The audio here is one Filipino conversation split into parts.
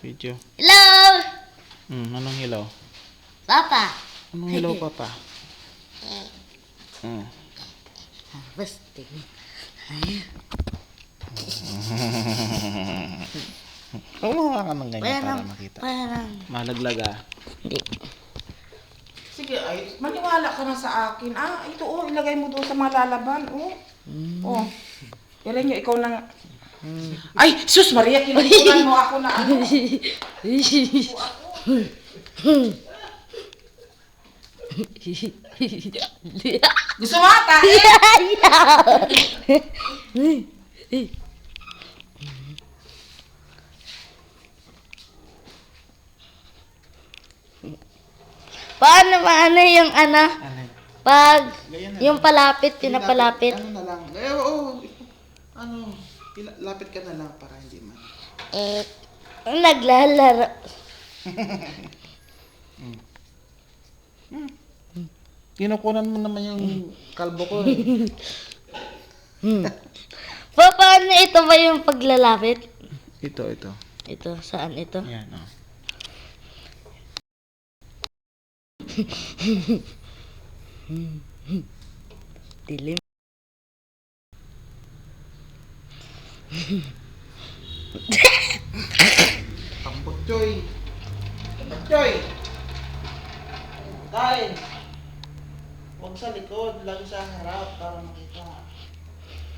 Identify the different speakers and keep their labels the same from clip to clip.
Speaker 1: Video.
Speaker 2: Hello!
Speaker 1: Anong hilaw?
Speaker 2: Papa.
Speaker 1: Anong hilaw, Papa?
Speaker 2: Basta.
Speaker 1: Kumuha ka ng ganyan para makita.
Speaker 2: Parang.
Speaker 1: Malaglag ah.
Speaker 2: Hindi.
Speaker 3: Sige, ay, maniwala ka na sa akin. Ito ilagay mo doon sa mga lalaban, Yan nyo, ikaw nang... Ay, sus Maria, kinukulan mo ako na ano. Gusto mo ata
Speaker 2: Paano yung ano? Pag yung palapit, pinapalapit.
Speaker 1: Ano na lang? Lapit ka na lang para hindi man.
Speaker 2: Naglalaro.
Speaker 1: Kinukunan mo naman yung kalbo ko.
Speaker 2: Paano ito ba yung paglalapit?
Speaker 1: Ito.
Speaker 2: Ito, saan ito?
Speaker 1: Yan, oh.
Speaker 2: Dilim.
Speaker 1: Pambutchoy. Dahil. Huwag sa likod, lang sa harap para makita.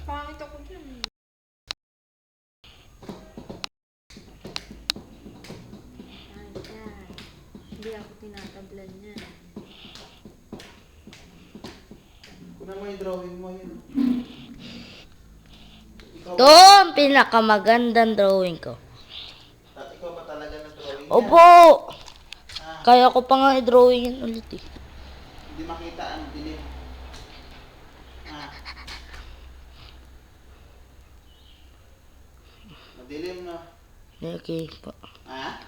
Speaker 3: Pangit ako dyan.
Speaker 4: Hindi ako tinatablan niya.
Speaker 1: Kunan mo yung drawing mo yun.
Speaker 2: Ito ang pinakamagandang drawing ko.
Speaker 1: Ikaw ba talaga na drawing?
Speaker 2: Opo! Kaya ko pa nga i-drawing yan ulit eh.
Speaker 1: Hindi makita ang dilim. Madilim na.
Speaker 2: Okay po.
Speaker 1: Ha?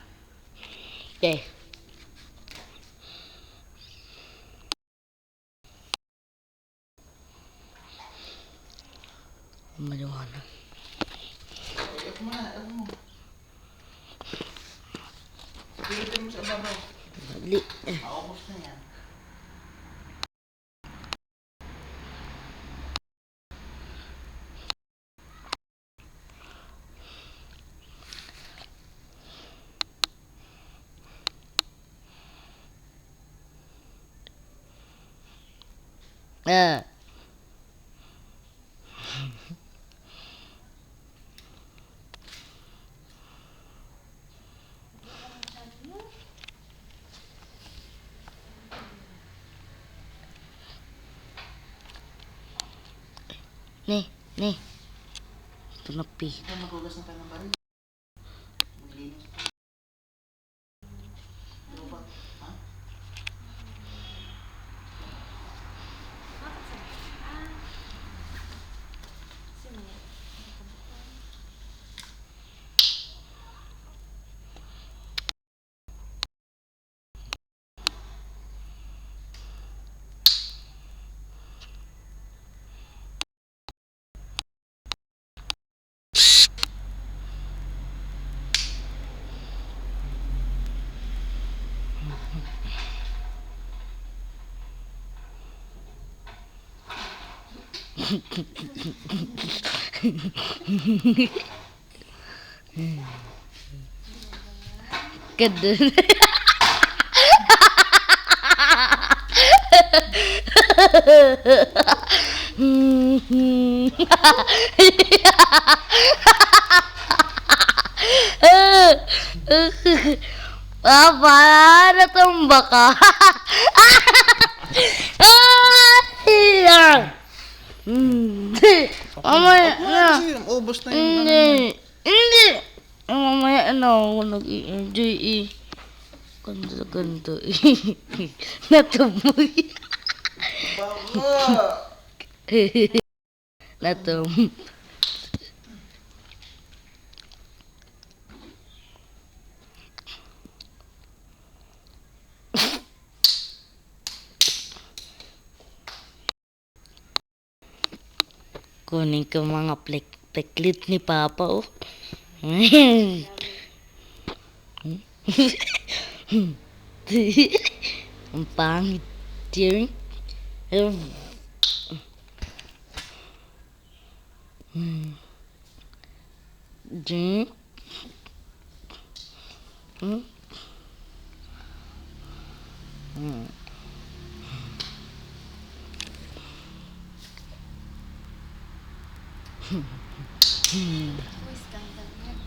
Speaker 2: Okay. Maliwanag.
Speaker 1: F mo na, F mo. Pilitin mo sa babaw.
Speaker 2: Mali.
Speaker 1: Maubos na yan.
Speaker 2: Ah. Nih. Ito na pi.
Speaker 1: Ito magugas na tayo ng baril. Maglinis. Ano ba? Ha?
Speaker 2: Ganun. Papa, natumba ka. Mamaya na.
Speaker 1: Kasi ubos na yung
Speaker 2: Hindi. Mamaya na ako nag-i-enjoy eh. Ganda eh. Natumoy. Natum. Kunin ko mga pleklit ni Papa oh. Ang pangit yun. Drink.
Speaker 4: Uy, scandal yan.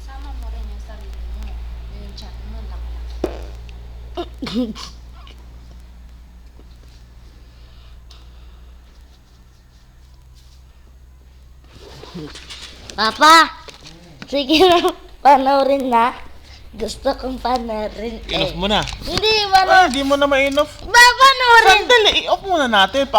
Speaker 4: Sama mo rin yung sarili mo. Yung chat mo, laki-laki.
Speaker 2: Papa! Sige na, panoorin na. Gusto kong panoorin.
Speaker 1: Enough mo na.
Speaker 2: Hindi, panoorin.
Speaker 1: Hindi mo na ma-enough.
Speaker 2: Panoorin.
Speaker 1: Sandali, i-off muna natin.